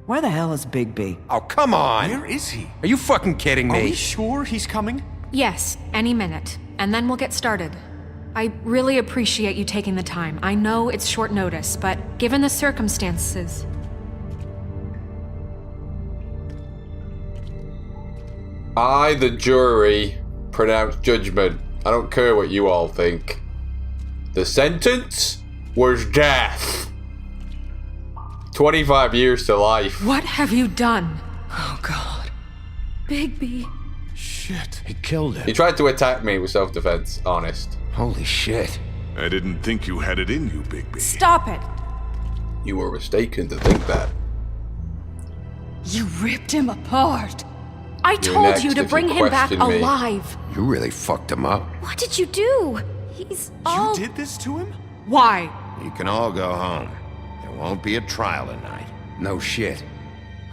Where the hell is Big B? Oh, come on! Where is he? Are you fucking kidding me? Are we sure he's coming? Yes, any minute. And then we'll get started. I really appreciate you taking the time. I know it's short notice, but given the circumstances... I, the jury, pronounce judgment. I don't care what you all think. The sentence was death. 25 years to life. What have you done? Oh, God. Bigby. Shit. He killed He him. tried to attack me with self-defense, honest. Holy shit. I didn't think you had it in you, Bigby. Stop it! You were mistaken to think that. You ripped him apart. I You're told next you to if bring you him back question me. alive. You really fucked him up. What did you do? He's all... You did this to him? Why? You can all go home. There won't be a trial tonight. No shit.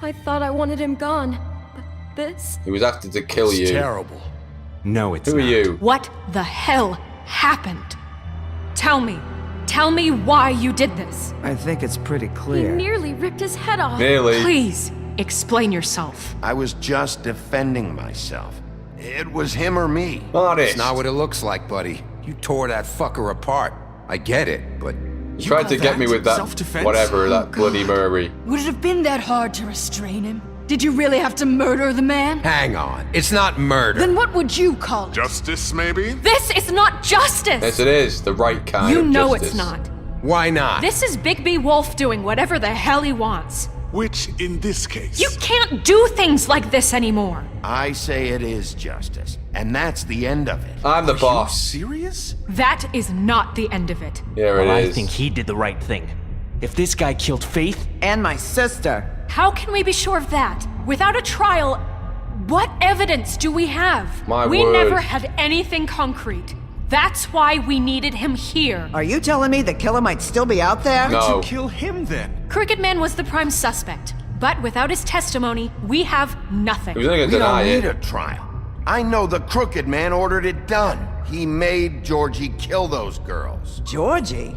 I thought I wanted him gone. But this... He was after to kill It's you. terrible. No, it's Who are not. you? What the hell happened? Tell me. Tell me why you did this. I think it's pretty He clear. nearly ripped his head off. Nearly. Please, explain yourself. I was just defending myself. It was him or me. Honest. It's not what it looks like, buddy. You tore that fucker apart. I get it, but... You tried to call get me that with that, self-defense? whatever, that bloody Murray. Would it have been that hard to restrain him? Did you really have to murder the man? Hang on. It's not murder. Then what would you call it? Justice, maybe? This is not justice! Yes, it is. The right kind You of know justice. it's not. Why not? This is Bigby Wolf doing whatever the hell he wants. Which, in this case... You can't do things like this anymore. I say it is justice, and that's the end of it. I'm the Are boss. you serious? That is not the end of it. Here Well, it I is. think he did the right thing. If this guy killed Faith, And my sister. How can we be sure of that? Without a trial, what evidence do we have? My we word. never had anything concrete. That's why we needed him here. Are you telling me the killer might still be out there? No. Why'd you kill him then? Crooked Man was the prime suspect, but without his testimony, we have nothing. He was only going We to deny don't need it. a trial. I know the crooked man ordered it done. He made Georgie kill those girls. Georgie?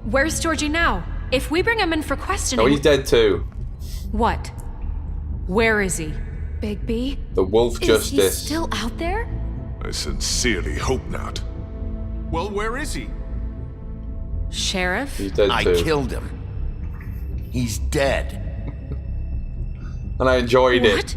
Where's Georgie now? If we bring him in for questioning... Oh, he's dead too. What? Where is he? Bigby? The wolf Is justice. he still out there? I sincerely hope not. Well, where is he? Sheriff? He's dead I too. killed him. He's dead. And I enjoyed What? it.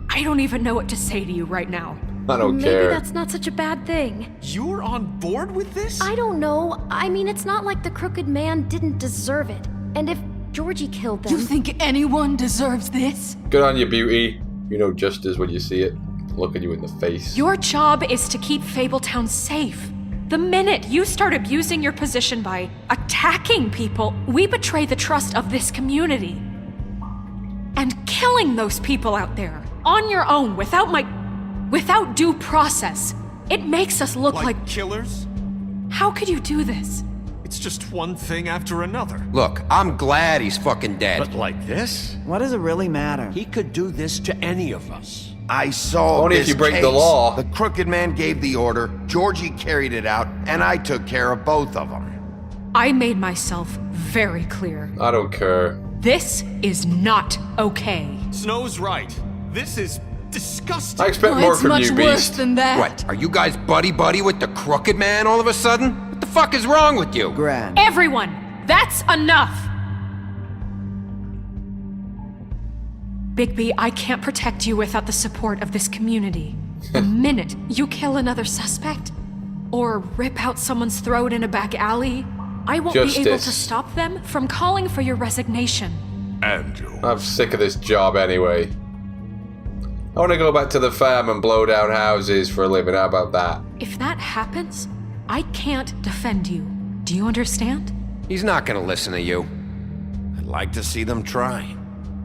I don't even know what to say to you right now. I don't Maybe care. that's not such a bad thing. You're on board with this? I don't know. I mean, it's not like the crooked man didn't deserve it. And if Georgie killed them... You think anyone deserves this? Good on you, beauty. You know justice when you see it. Look at you in the face. Your job is to keep Fabletown safe. The minute you start abusing your position by attacking people, we betray the trust of this community. And killing those people out there, on your own, without due process, it makes us look like... killers? How could you do this? It's just one thing after another. Look, I'm glad he's fucking dead. But like this? What does it really matter? He could do this to any of us. I saw Only if this you break case. the law. The crooked man gave the order, Georgie carried it out, and I took care of both of them. I made myself very clear. I don't care. This is not okay. Snow's right. This is disgusting. I expect more It's from much you, worse Beast. than that. What, are you guys buddy-buddy with the crooked man all of a sudden? What the fuck is wrong with you? Grand. Everyone, that's enough! Bigby, I can't protect you without the support of this community. The minute you kill another suspect, or rip out someone's throat in a back alley, I won't be able to Justice. stop them from calling for your resignation. And you. I'm sick of this job anyway. I want to go back to the farm and blow down houses for a living. How about that? If that happens, I can't defend you. Do you understand? He's not gonna listen to you. I'd like to see them try.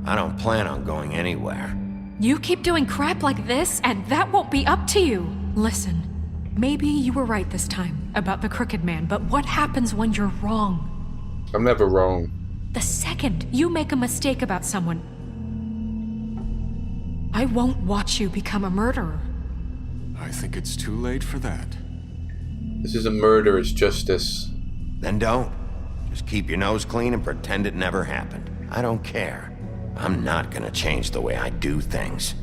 I don't plan on going anywhere. You keep doing crap like this, and that won't be up to you. Listen, maybe you were right this time about the crooked man, but what happens when you're wrong? I'm never wrong. The second you make a mistake about someone, I won't watch you become a murderer. I think it's too late for that. This is a murder, it's justice. Then don't. Just keep your nose clean and pretend it never happened. I don't care. I'm not gonna change the way I do things.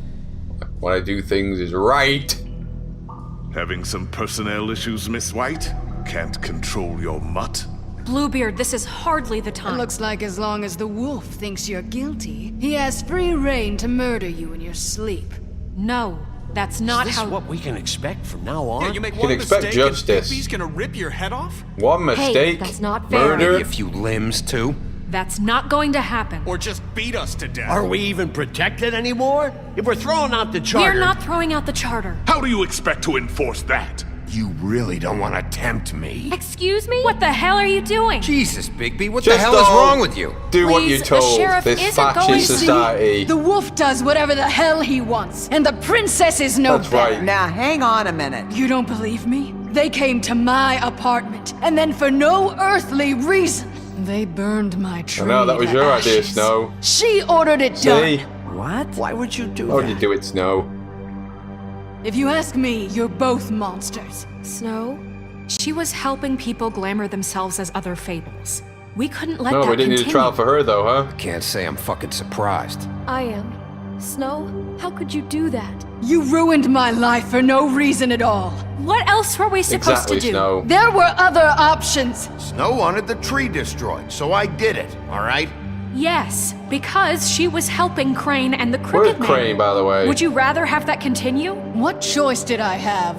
When I do things is right. Having some personnel issues, Miss White? Can't control your mutt? Bluebeard, this is hardly the It time. looks like as long as the wolf thinks you're guilty, he has free reign to murder you in your sleep. No, that's not Is this how. what we can expect from now on? Yeah, you make You can one expect mistake and justice. Bigby's gonna rip your head off? One mistake. that's not fair. Murder. Maybe a few limbs, too. That's not going to happen. Or just beat us to death? Are we even protected anymore? If we're throwing out the charter... We're not throwing out the charter. How do you expect to enforce that? You really don't want to tempt me. Excuse me? What the hell are you doing? Jesus, Bigby, what Just the hell is don't wrong with you? Do what Please, you're the told. sheriff This isn't fascist going to- society. The wolf does whatever the hell he wants, and the princess is no That's better. right. Now, hang on a minute. You don't believe me? They came to my apartment, and then for no earthly reason, they burned my tree. I know, that was to your idea, ashes. Snow. She ordered it See? done. What? Why would you do How would that? you do it, Snow? If you ask me, you're both monsters. Snow? She was helping people glamour themselves as other fables. We couldn't let No, that we didn't need continue. a trial for her, though, huh? Can't say I'm fucking surprised. I am. Snow, how could you do that? You ruined my life for no reason at all. What else were we supposed Exactly, to do? Snow. There were other options. Snow wanted the tree destroyed, so I did it, alright? Yes, because she was helping Crane and the Where's Crooked Man. Crane, by the way? Would you rather have that continue? What choice did I have?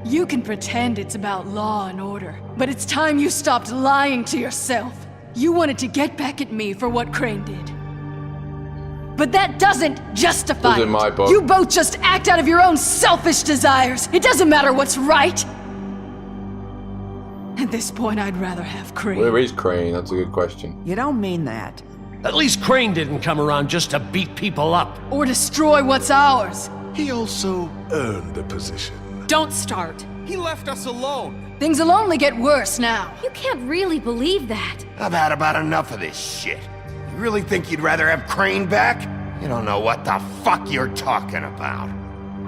You can pretend it's about law and order, but it's time you stopped lying to yourself. You wanted to get back at me for what Crane did. But that doesn't justify This is in my it. book. You both just act out of your own selfish desires. It doesn't matter what's right. At this point, I'd rather have Crane. Where is Crane? That's a good question. You don't mean that. At least Crane didn't come around just to beat people up. Or destroy what's ours. He also earned the position. Don't start. He left us alone. Things will only get worse now. You can't really believe that. I've had about enough of this shit. You really think you'd rather have Crane back? You don't know what the fuck you're talking about.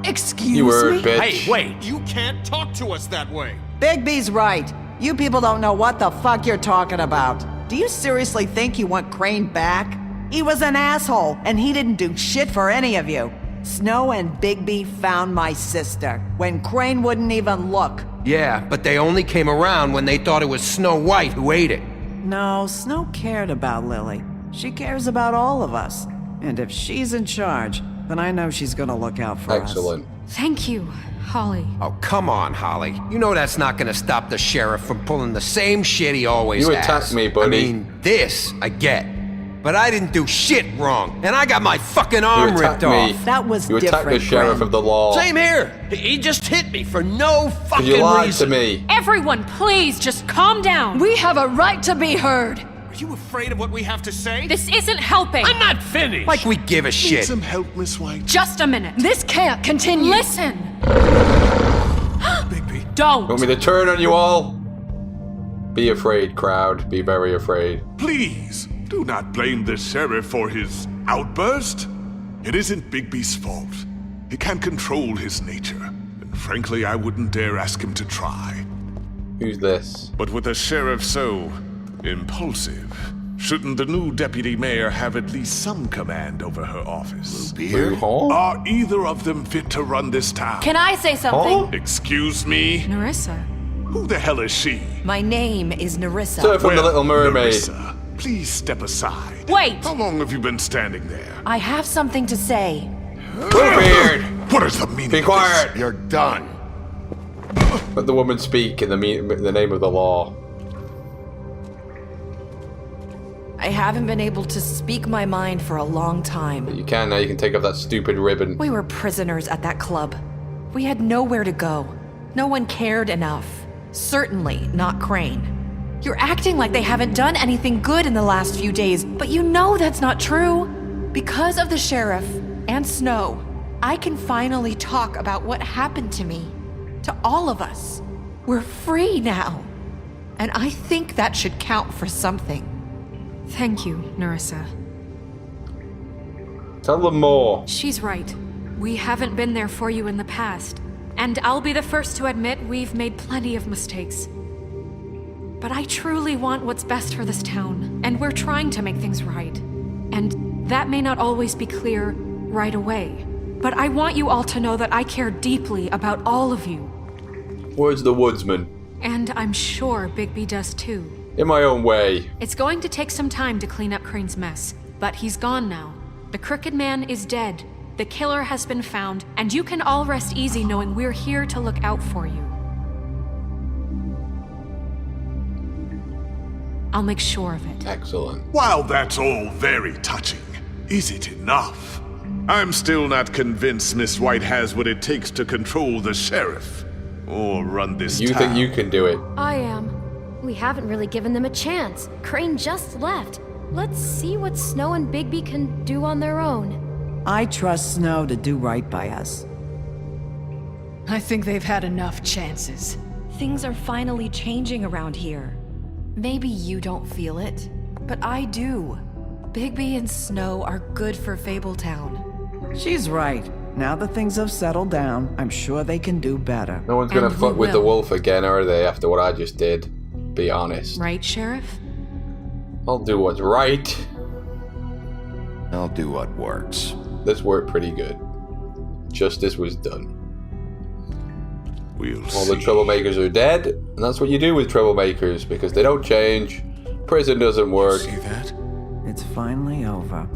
Excuse You were, me? bitch. Hey, wait. You can't talk to us that way. Bigby's right. You people don't know what the fuck you're talking about. Do you seriously think you want Crane back? He was an asshole, and he didn't do shit for any of you. Snow and Bigby found my sister, when Crane wouldn't even look. Yeah, but they only came around when they thought it was Snow White who ate it. No, Snow cared about Lily. She cares about all of us. And if she's in charge, then I know she's gonna look out for us. Excellent. Thank you, Holly. Oh, come on, Holly. You know that's not gonna stop the sheriff from pulling the same shit he always You has. attacked me, buddy. I mean, this I get. But I didn't do shit wrong, and I got my fucking You arm attacked ripped me. off. That was You attacked different, the sheriff Brink. of the law. Same here. He just hit me for no fucking You lied reason. to me. Everyone, please just calm down. We have a right to be heard. Are you afraid of what we have to say? This isn't helping. I'm not finished. Like we give a Need shit. some help, Miss White? Just a minute. This can't continue. Listen. Bigby. Don't. Want me to turn on you all? Be afraid, crowd. Be very afraid. Please, do not blame the sheriff for his outburst. It isn't Bigby's fault. He can't control his nature, and frankly, I wouldn't dare ask him to try. Who's this? But with a sheriff so impulsive, shouldn't the new deputy mayor have at least some command over her office? Beer? Huh? Are either of them fit to run this town? Can I say something? Huh? Excuse me? Narissa. Who the hell is she? My name is Narissa. Sir from the Little Mermaid. Narissa, please step aside. Wait. How long have you been standing there? I have something to say. Bluebeard! What is the meaning Be of quiet! You're done. Let the woman speak in the name of the law. I haven't been able to speak my mind for a long time. You can now. You can take off that stupid ribbon. We were prisoners at that club. We had nowhere to go. No one cared enough. Certainly not Crane. You're acting like they haven't done anything good in the last few days, but you know that's not true. Because of the sheriff and Snow, I can finally talk about what happened to me. To all of us. We're free now. And I think that should count for something. Thank you, Narissa. Tell them more. She's right. We haven't been there for you in the past. And I'll be the first to admit we've made plenty of mistakes. But I truly want what's best for this town, and we're trying to make things right. And That may not always be clear right away, but I want you all to know that I care deeply about all of you. Where's the woodsman? And I'm sure Bigby does too. In my own way. It's going to take some time to clean up Crane's mess, but he's gone now. The Crooked Man is dead. The killer has been found, and you can all rest easy knowing we're here to look out for you. I'll make sure of it. Excellent. While that's all very touching, is it enough? I'm still not convinced Miss White has what it takes to control the sheriff. Or run this town. You think you can do it? I am. We haven't really given them a chance. Crane just left. Let's see what Snow and Bigby can do on their own. I trust Snow to do right by us. I think they've had enough chances. Things are finally changing around here. Maybe you don't feel it, but I do. Bigby and Snow are good for Fabletown. She's right. Now that things have settled down, I'm sure they can do better. No one's gonna fuck with the wolf again, are they, after what I just did? Be honest. Right, Sheriff? I'll do what's right. I'll do what works. This worked pretty good. Justice was done. We'll All the troublemakers are dead, and that's what you do with troublemakers, because they don't change. Prison doesn't work. See that? It's finally over.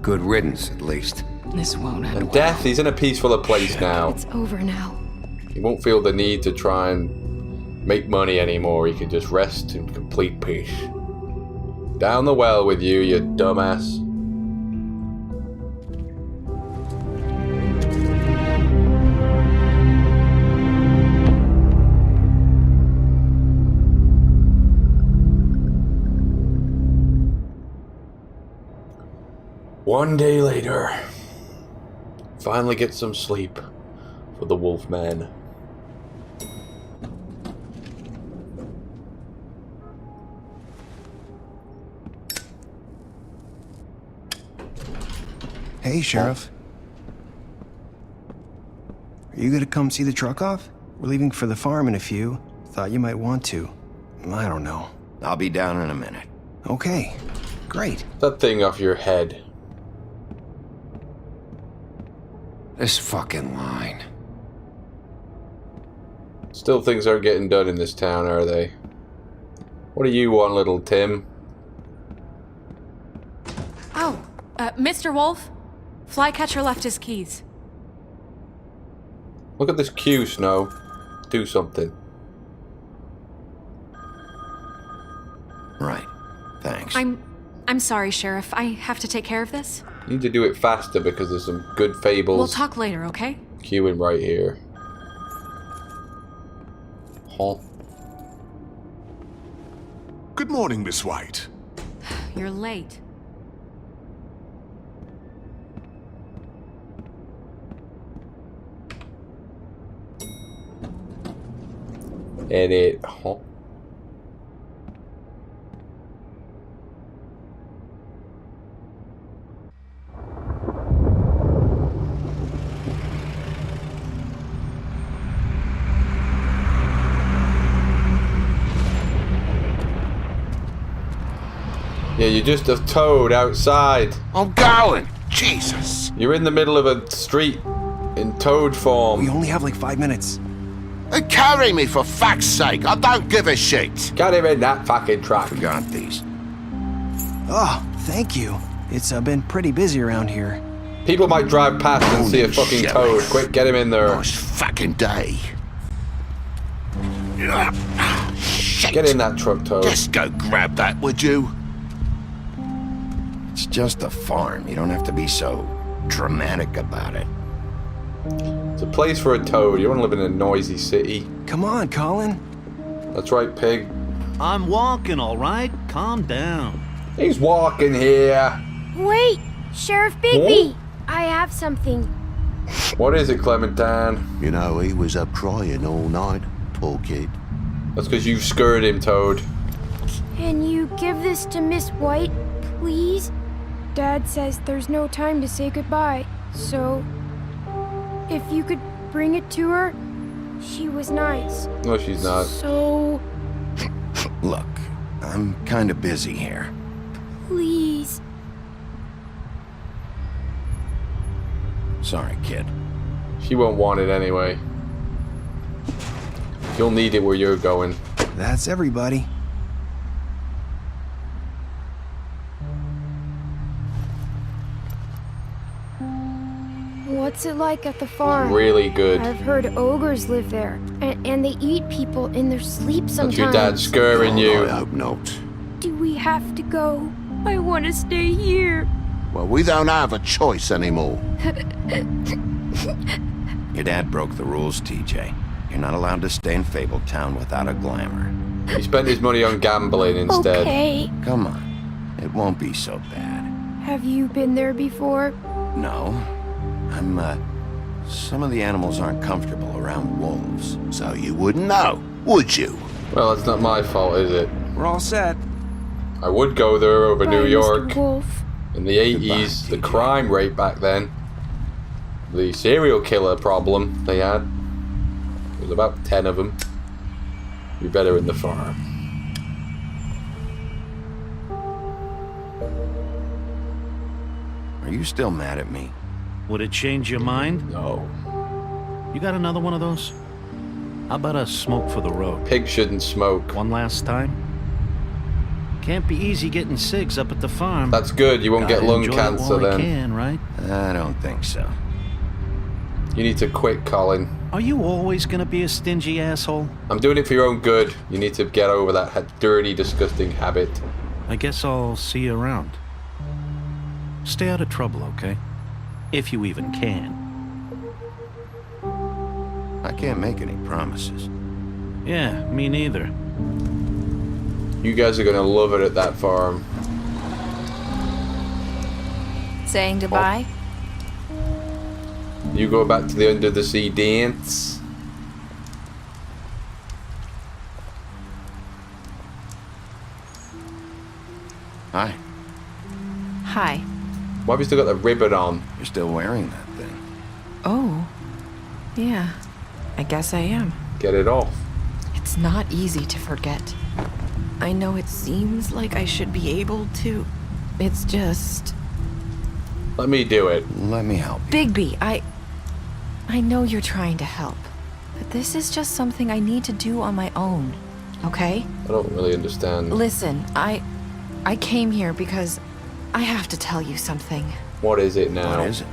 Good riddance, at least. This won't end And well. death, he's in a peacefuller place now. It's over now. He won't feel the need to try and make money anymore. He can just rest in complete peace. Down the well with you, you dumbass. One day later, finally get some sleep for the Wolfman. Hey, Sheriff. Are you gonna come see the truck off? We're leaving for the farm in a few. Thought you might want to. I don't know. I'll be down in a minute. Okay, great. That thing off your head. This fucking line. Still things aren't getting done in this town, are they? What do you want, little Tim? Oh, Mr. Wolf? Flycatcher left his keys. Look at this queue, Snow. Do something. Right. Thanks. I'm sorry, Sheriff. I have to take care of this. You need to do it faster because there's some good fables. We'll talk later, okay? Queuing right here. Huh. Good morning, Miss White. You're late. Edit. Huh. Yeah, you just have Toad outside. I'm going! Jesus! You're in the middle of a street in Toad form. We only have like 5 minutes. Carry me for fuck's sake! I don't give a shit! Got him in that fucking truck. Forgot these. Oh, thank you. It's been pretty busy around here. People might drive past and see a fucking Sheriff. Toad. Quick, get him in there. Nice fucking day. Shit! Get in that truck, Toad. Just go grab that, would you? It's just a farm. You don't have to be so dramatic about it. It's a place for a Toad. You don't live in a noisy city. Come on, Colin. That's right, pig. I'm walking, all right? Calm down. He's walking here. Wait! Sheriff Bigby! I have something. What is it, Clementine? You know, he was up crying all night, poor kid. That's because you scared him, Toad. Can you give this to Miss White, please? Dad says there's no time to say goodbye, so if you could bring it to her, she was nice. No, she's not. So, Look, I'm kind of busy here. please. Sorry, kid. She won't want it anyway. You'll need it where you're going. That's everybody. What's it like at the farm? Really good. I've heard ogres live there, and they eat people in their sleep sometimes. Your dad's scaring you. I hope not. Do we have to go? I want to stay here. Well, we don't have a choice anymore. Your dad broke the rules, TJ. You're not allowed to stay in Fabletown without a glamour. He spent his money on gambling instead. Okay. Come on. It won't be so bad. Have you been there before? No. Some of the animals aren't comfortable around wolves. So you wouldn't know, would you? Well, that's not my fault, is it? We're all set. I would go there over Bye, New Mr. York. Wolf. In the 80s, the crime rate back then, the serial killer problem they had, there was about 10 of them. You're better in the farm. Are you still mad at me? Would it change your mind? No. You got another one of those? How about a smoke for the road? Pigs shouldn't smoke. One last time? Can't be easy getting cigs up at the farm. That's good, you won't get Gotta lung enjoy it cancer while I then. can, right? I don't think so. You need to quit, Colin. Are you always gonna be a stingy asshole? I'm doing it for your own good. You need to get over that dirty, disgusting habit. I guess I'll see you around. Stay out of trouble, okay? If you even can. I can't make any promises. Yeah, me neither. You guys are gonna love it at that farm. Saying goodbye? You go back to the under the sea dance. Hi. Hi. Why have you still got the ribbon on? You're still wearing that thing. Oh. Yeah. I guess I am. Get it off. It's not easy to forget. I know it seems like I should be able to. It's just... Let me do it. Let me help you. Bigby, I know you're trying to help. But this is just something I need to do on my own. Okay? I don't really understand. Listen, I came here because I have to tell you something. What is it now? What is it?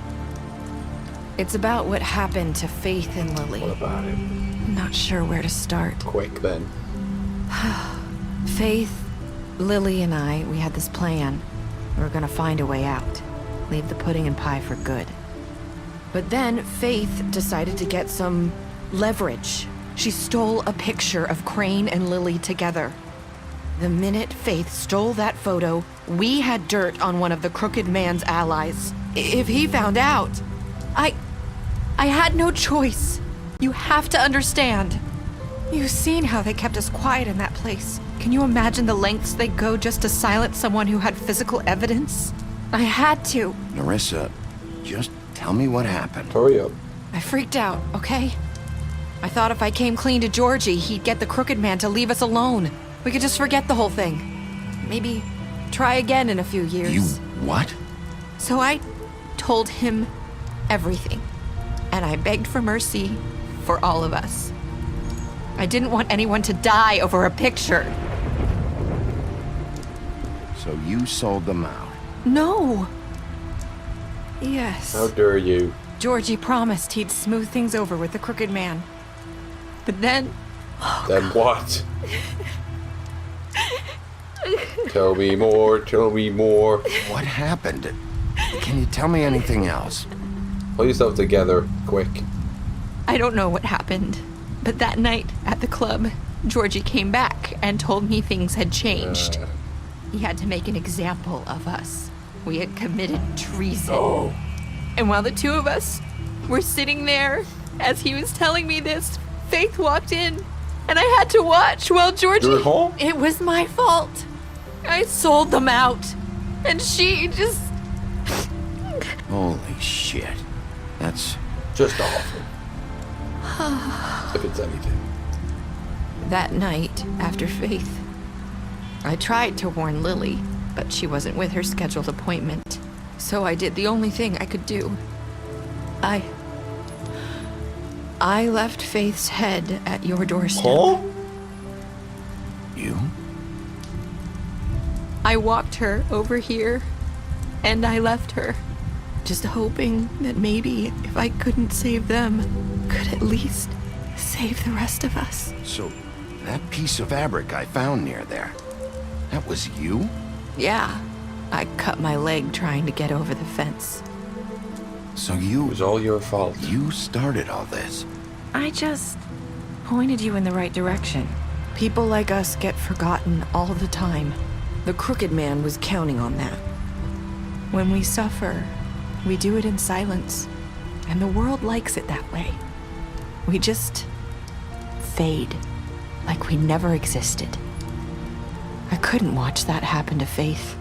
It's about what happened to Faith and Lily. What about it? I'm not sure where to start. Quick then. Faith, Lily, and I, we had this plan. We were gonna find a way out. Leave the pudding and pie for good. But then Faith decided to get some leverage. She stole a picture of Crane and Lily together. The minute Faith stole that photo, we had dirt on one of the crooked man's allies. If he found out, I had no choice. You have to understand. You've seen how they kept us quiet in that place. Can you imagine the lengths they go just to silence someone who had physical evidence? I had to. Nerissa, just tell me what happened. Hurry up. I freaked out, okay? I thought if I came clean to Georgie, he'd get the crooked man to leave us alone. We could just forget the whole thing. Maybe try again in a few years. You what? So I told him everything. And I begged for mercy for all of us. I didn't want anyone to die over a picture. So you sold them out? No. Yes. How dare you? Georgie promised he'd smooth things over with the crooked man. But then... Then what? Tell me more, tell me more. What happened? Can you tell me anything else? Pull yourself together, quick. I don't know what happened, but that night at the club, Georgie came back and told me things had changed. He had to make an example of us. We had committed treason. Oh. And while the two of us were sitting there, as he was telling me this, Faith walked in, and I had to watch while Georgie... You're at home? It was my fault. I sold them out, and she just... Holy shit. That's... just awful. If it's anything. That night, after Faith, I tried to warn Lily, but she wasn't with her scheduled appointment. So I did the only thing I could do. I left Faith's head at your doorstep. Huh? You? I walked her over here, and I left her, just hoping that maybe if I couldn't save them, could at least save the rest of us. So, that piece of fabric I found near there, that was you? Yeah, I cut my leg trying to get over the fence. So you... It was all your fault. You started all this. I just pointed you in the right direction. People like us get forgotten all the time. The Crooked Man was counting on that. When we suffer, we do it in silence, and the world likes it that way. We just fade, like we never existed. I couldn't watch that happen to Faith,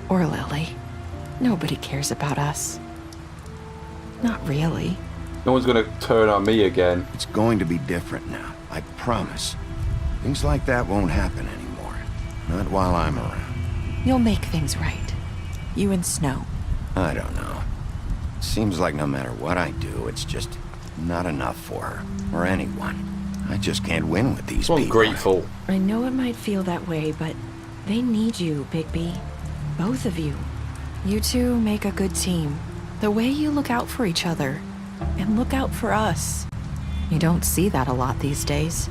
or Lily. Nobody cares about us. Not really. No one's gonna turn on me again. It's going to be different now, I promise. Things like that won't happen anymore. Not while I'm around. You'll make things right. You and Snow. I don't know. Seems like no matter what I do, it's just not enough for her, or anyone. I just can't win with these people. Grateful. I know it might feel that way, but they need you, Bigby. Both of you. You two make a good team. The way you look out for each other, and look out for us. You don't see that a lot these days.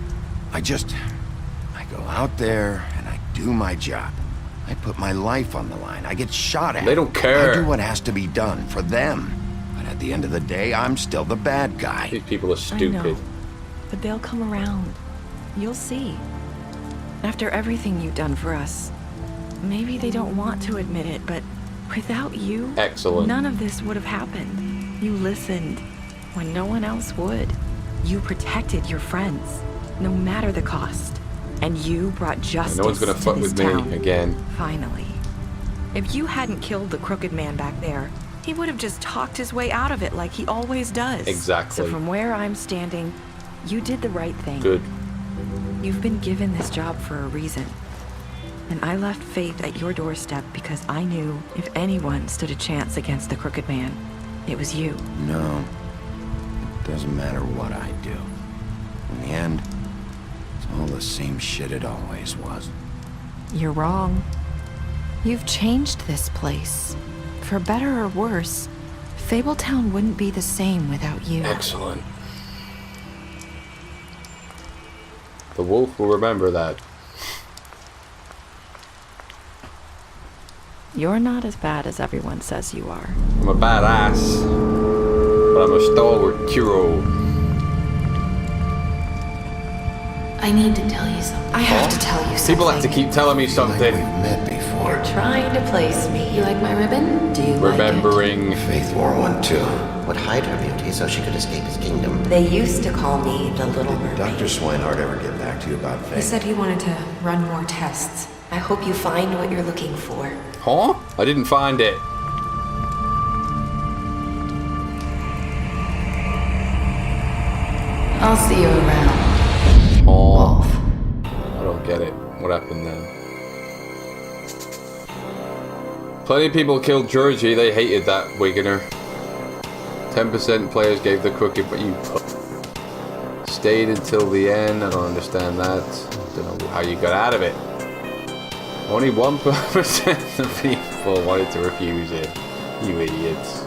I go out there and I do my job. I put my life on the line. I get shot at. They don't care. I do what has to be done for them. But at the end of the day, I'm still the bad guy. These people are stupid. I know, but they'll come around. You'll see. After everything you've done for us, maybe they don't want to admit it, but without you, excellent, none of this would have happened. You listened when no one else would. You protected your friends, no matter the cost. And you brought justice no one's gonna fuck with town. me again. Finally. If you hadn't killed the Crooked Man back there, he would have just talked his way out of it like he always does. Exactly. So from where I'm standing, you did the right thing. Good. You've been given this job for a reason. And I left Faith at your doorstep because I knew if anyone stood a chance against the Crooked Man, it was you. No. It doesn't matter what I do. In the end, it's all the same shit it always was. You're wrong. You've changed this place. For better or worse, Fabletown wouldn't be the same without you. Excellent. The wolf will remember that. You're not as bad as everyone says you are. I'm a badass, but I'm a stalwart hero. I need to tell you something. I have to tell you something. People have to keep telling me something. We've met before. You're trying to place me. You like my ribbon? Do you Remembering. like it? Faith wore one too. Would hide her beauty so she could escape his kingdom. They used to call me the Little Mermaid. Dr. Swinehart ever get back to you about Faith? He said he wanted to run more tests. I hope you find what you're looking for. Huh? I didn't find it. I'll see you around. Oh. I don't get it. What happened then? Plenty of people killed Georgie. They hated that Wiganer. 10% players gave the crooked, but you stayed until the end. I don't understand that. I don't know how you got out of it. Only 1% of people wanted to refuse it. You idiots.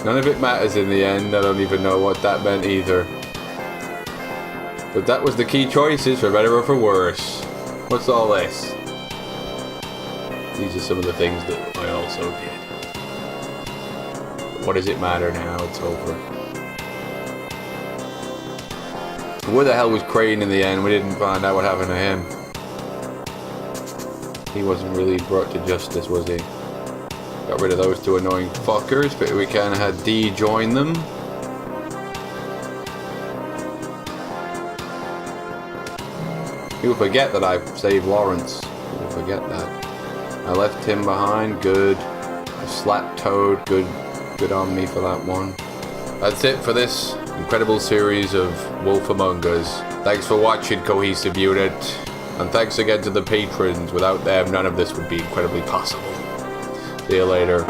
None of it matters in the end. I don't even know what that meant either. But that was the key choices, for better or for worse. What's all this? These are some of the things that I also did. But what does it matter now? It's over. Where the hell was Crane in the end? We didn't find out what happened to him. He wasn't really brought to justice, was he? Got rid of those two annoying fuckers, but we kind of had D join them. People forget that I saved Lawrence. People forget that. I left him behind, good. I slapped Toad, good on me for that one. That's it for this incredible series of Wolf Among Us. Thanks for watching, Cohesive Unit. And thanks again to the patrons. Without them, none of this would be incredibly possible. See you later.